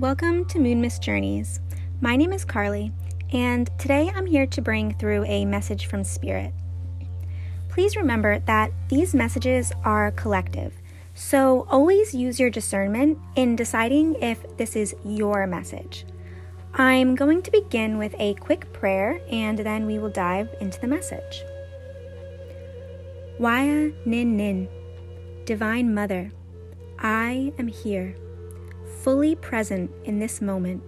Welcome to MoonMistJourneys. My name is Carly, and today I'm here to bring through a message from Spirit. Please remember that these messages are collective, so always use your discernment in deciding if this is your message. I'm going to begin with a quick prayer, and then we will dive into the message. Waya Nin Nin, Divine Mother, I am here, fully present in this moment.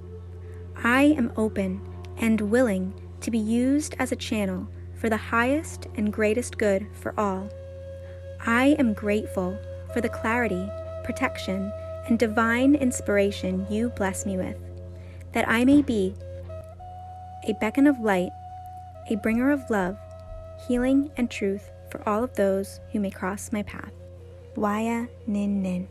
I am open and willing to be used as a channel for the highest and greatest good for all. I am grateful for the clarity, protection, and divine inspiration you bless me with, that I may be a beacon of light, a bringer of love, healing, and truth for all of those who may cross my path. Waya Nin Nin.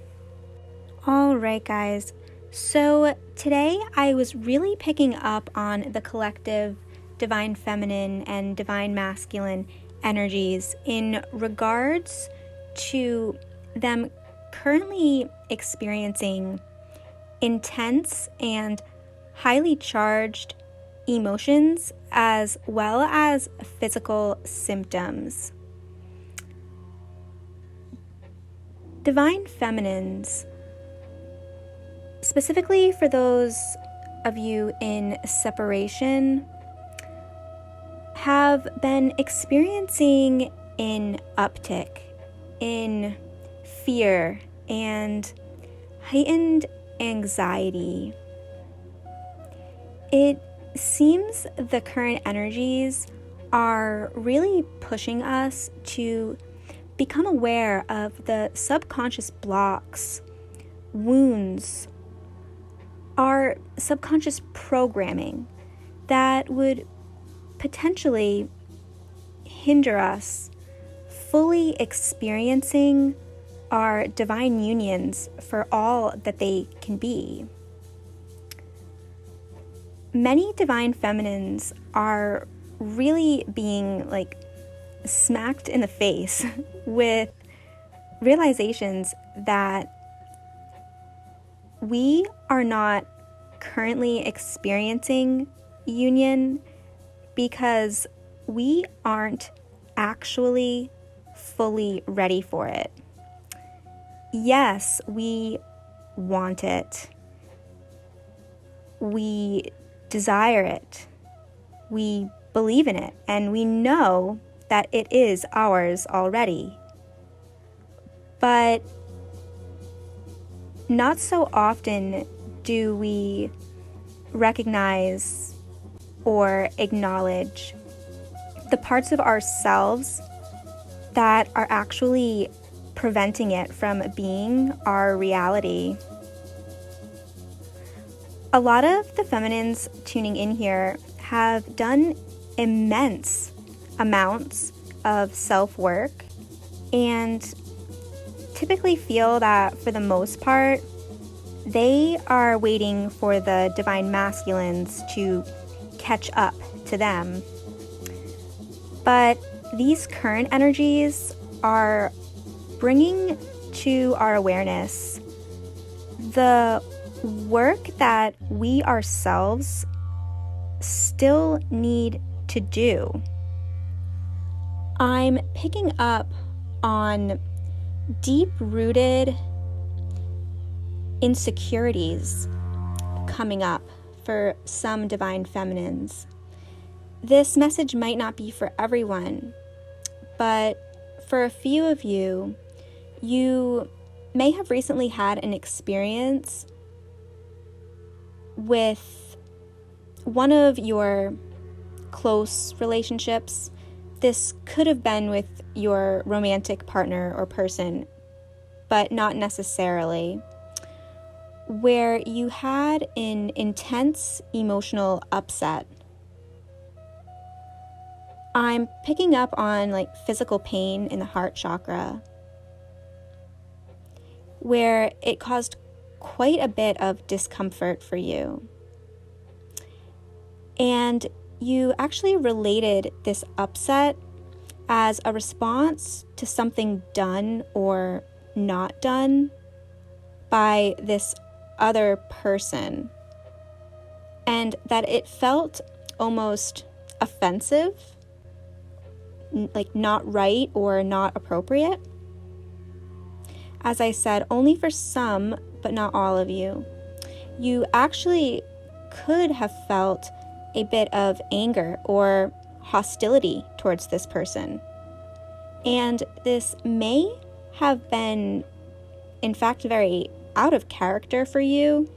All right, guys. So today I was really picking up on the collective divine feminine and divine masculine energies in regards to them currently experiencing intense and highly charged emotions as well as physical symptoms. Divine feminines, specifically for those of you in separation, have been experiencing an uptick in fear and heightened anxiety. It seems the current energies are really pushing us to become aware of the subconscious blocks, wounds, our subconscious programming that would potentially hinder us fully experiencing our divine unions for all that they can be. Many divine feminines are really being smacked in the face with realizations that we are not currently experiencing union because we aren't actually fully ready for it. Yes, we want it. We desire it. We believe in it, and we know that it is ours already. But not so often do we recognize or acknowledge the parts of ourselves that are actually preventing it from being our reality. A lot of the feminines tuning in here have done immense amounts of self-work and typically feel that for the most part they are waiting for the divine masculines to catch up to them. But these current energies are bringing to our awareness the work that we ourselves still need to do. I'm picking up on deep-rooted insecurities coming up for some divine feminines. This message might not be for everyone, but for a few of you, you may have recently had an experience with one of your close relationships. This could have been with your romantic partner or person, but not necessarily, where you had an intense emotional upset. I'm picking up on physical pain in the heart chakra, where it caused quite a bit of discomfort for you. And you actually related this upset as a response to something done or not done by this other person, and that it felt almost offensive, like not right or not appropriate. As I said, only for some, but not all of you. You actually could have felt a bit of anger or hostility towards this person. And this may have been, in fact, very out of character for you.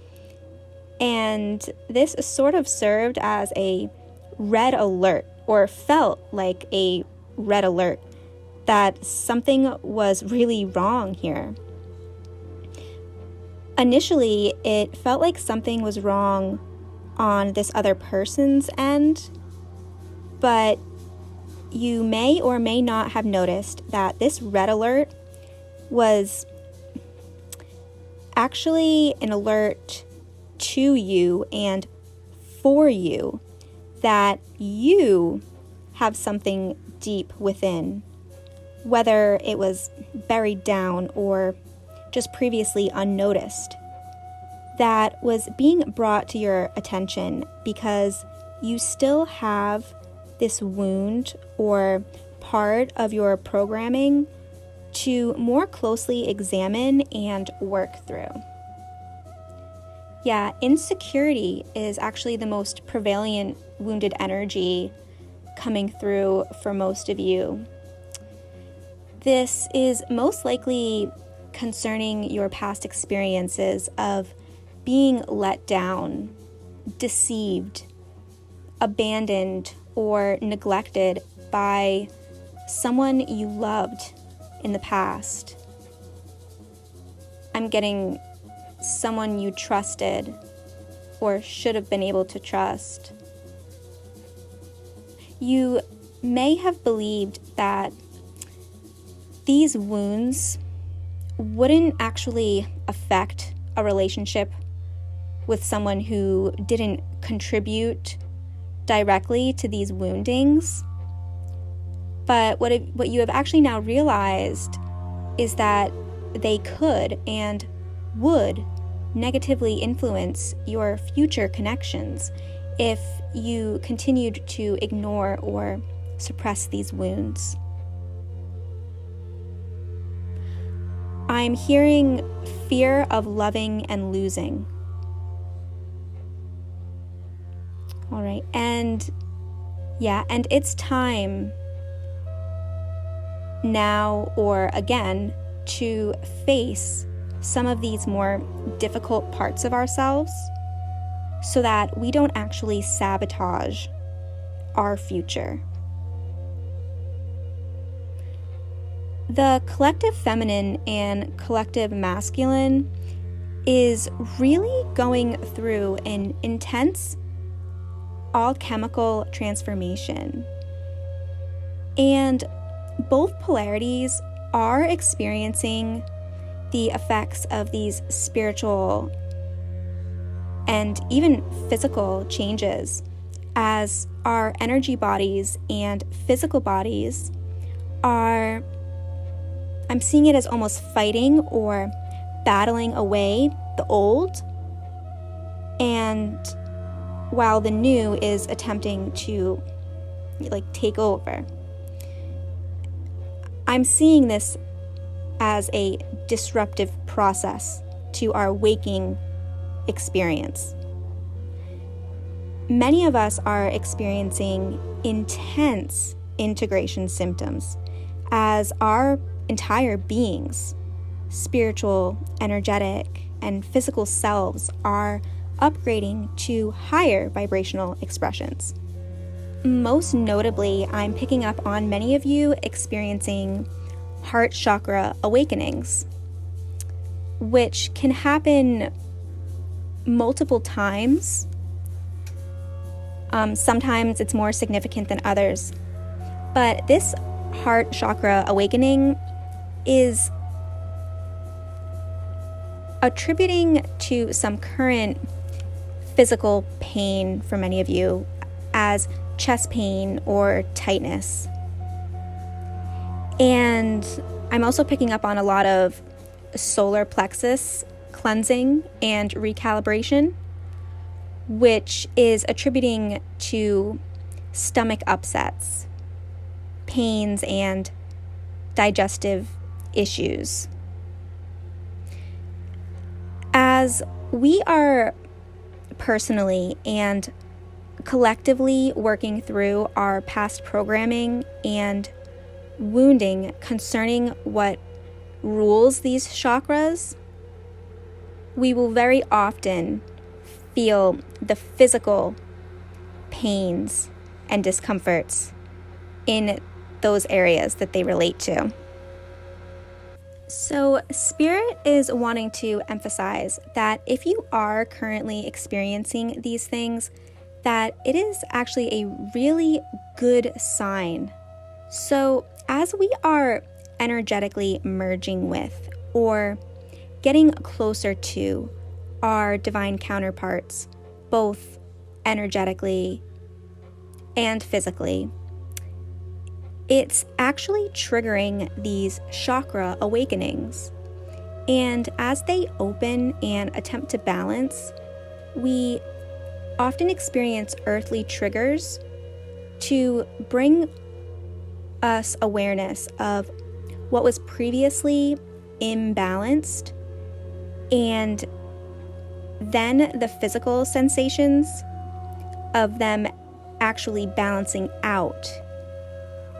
And this sort of served as a red alert, or felt like a red alert, that something was really wrong here. Initially, it felt like something was wrong on this other person's end, but you may or may not have noticed that this red alert was actually an alert to you and for you, that you have something deep within, whether it was buried down or just previously unnoticed, that was being brought to your attention because you still have this wound or part of your programming to more closely examine and work through. Yeah, insecurity is actually the most prevalent wounded energy coming through for most of you. This is most likely concerning your past experiences of being let down, deceived, abandoned, or neglected by someone you loved in the past. I'm getting someone you trusted or should have been able to trust. You may have believed that these wounds wouldn't actually affect a relationship with someone who didn't contribute directly to these woundings. But what you have actually now realized is that they could and would negatively influence your future connections if you continued to ignore or suppress these wounds. I'm hearing fear of loving and losing. All right, and it's time now or again to face some of these more difficult parts of ourselves so that we don't actually sabotage our future. The collective feminine and collective masculine is really going through an intense alchemical transformation. And both polarities are experiencing the effects of these spiritual and even physical changes as our energy bodies and physical bodies are, I'm seeing it as almost fighting or battling away the old, and while the new is attempting to take over. I'm seeing this as a disruptive process to our waking experience. Many of us are experiencing intense integration symptoms as our entire beings, spiritual, energetic, and physical selves are upgrading to higher vibrational expressions. Most notably, I'm picking up on many of you experiencing heart chakra awakenings, which can happen multiple times. Sometimes it's more significant than others. But this heart chakra awakening is attributing to some current physical pain for many of you, as chest pain or tightness. And I'm also picking up on a lot of solar plexus cleansing and recalibration, which is attributing to stomach upsets, pains, and digestive issues. As we are personally and collectively working through our past programming and wounding concerning what rules these chakras, we will very often feel the physical pains and discomforts in those areas that they relate to. So Spirit is wanting to emphasize that if you are currently experiencing these things, that it is actually a really good sign. So as we are energetically merging with or getting closer to our divine counterparts, both energetically and physically, it's actually triggering these chakra awakenings. And as they open and attempt to balance, we often experience earthly triggers to bring us awareness of what was previously imbalanced, and then the physical sensations of them actually balancing out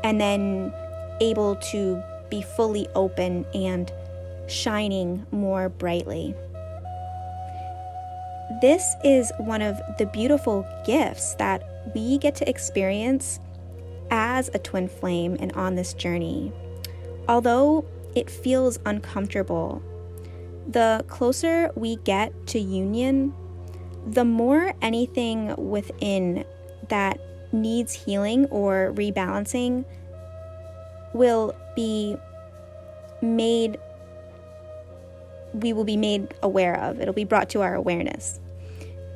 and then able to be fully open and shining more brightly. This is one of the beautiful gifts that we get to experience as a twin flame and on this journey. Although it feels uncomfortable, the closer we get to union, the more anything within that needs healing or rebalancing will be made aware of. It'll be brought to our awareness,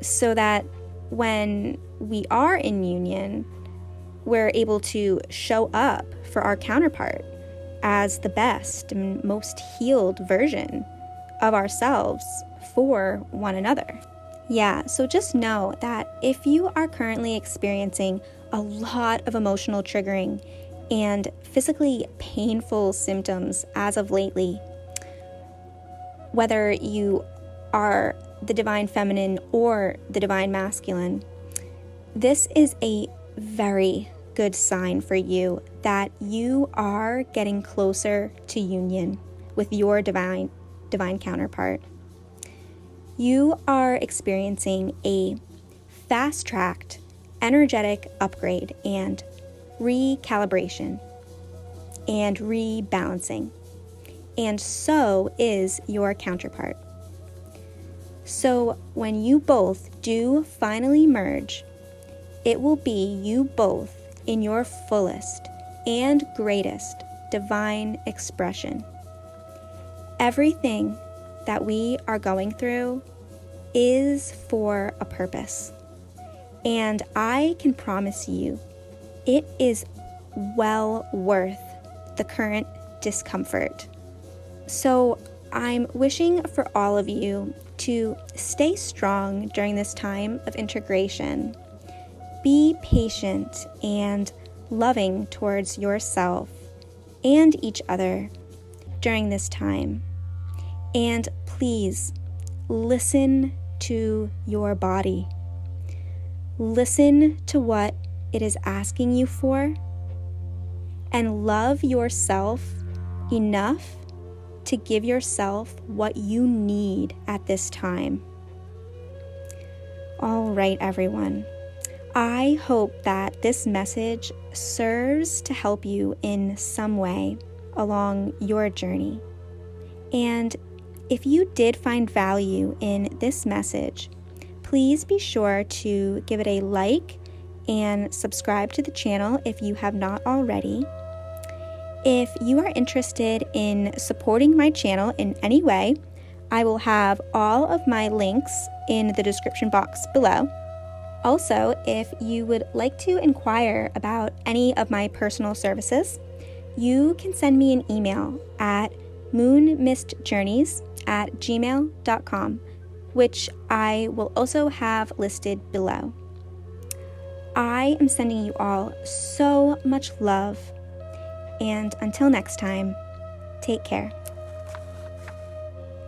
so that when we are in union, we're able to show up for our counterpart as the best and most healed version of ourselves for one another. Yeah, so just know that if you are currently experiencing a lot of emotional triggering and physically painful symptoms as of lately, whether you are the divine feminine or the divine masculine, this is a very good sign for you that you are getting closer to union with your divine counterpart. You are experiencing a fast-tracked energetic upgrade and recalibration and rebalancing, and so is your counterpart. So when you both do finally merge, it will be you both in your fullest and greatest divine expression. Everything that we are going through is for a purpose, and I can promise you it is well worth the current discomfort. So I'm wishing for all of you to stay strong during this time of integration. Be patient and loving towards yourself and each other during this time. And please listen to your body. Listen to what it is asking you for, and love yourself enough to give yourself what you need at this time. All right, everyone. I hope that this message serves to help you in some way along your journey. And if you did find value in this message, please be sure to give it a like and subscribe to the channel if you have not already. If you are interested in supporting my channel in any way, I will have all of my links in the description box below. Also, if you would like to inquire about any of my personal services, you can send me an email at MoonMistJourneys moonmistjourneys@gmail.com, which I will also have listed below. I am sending you all so much love, and until next time, take care.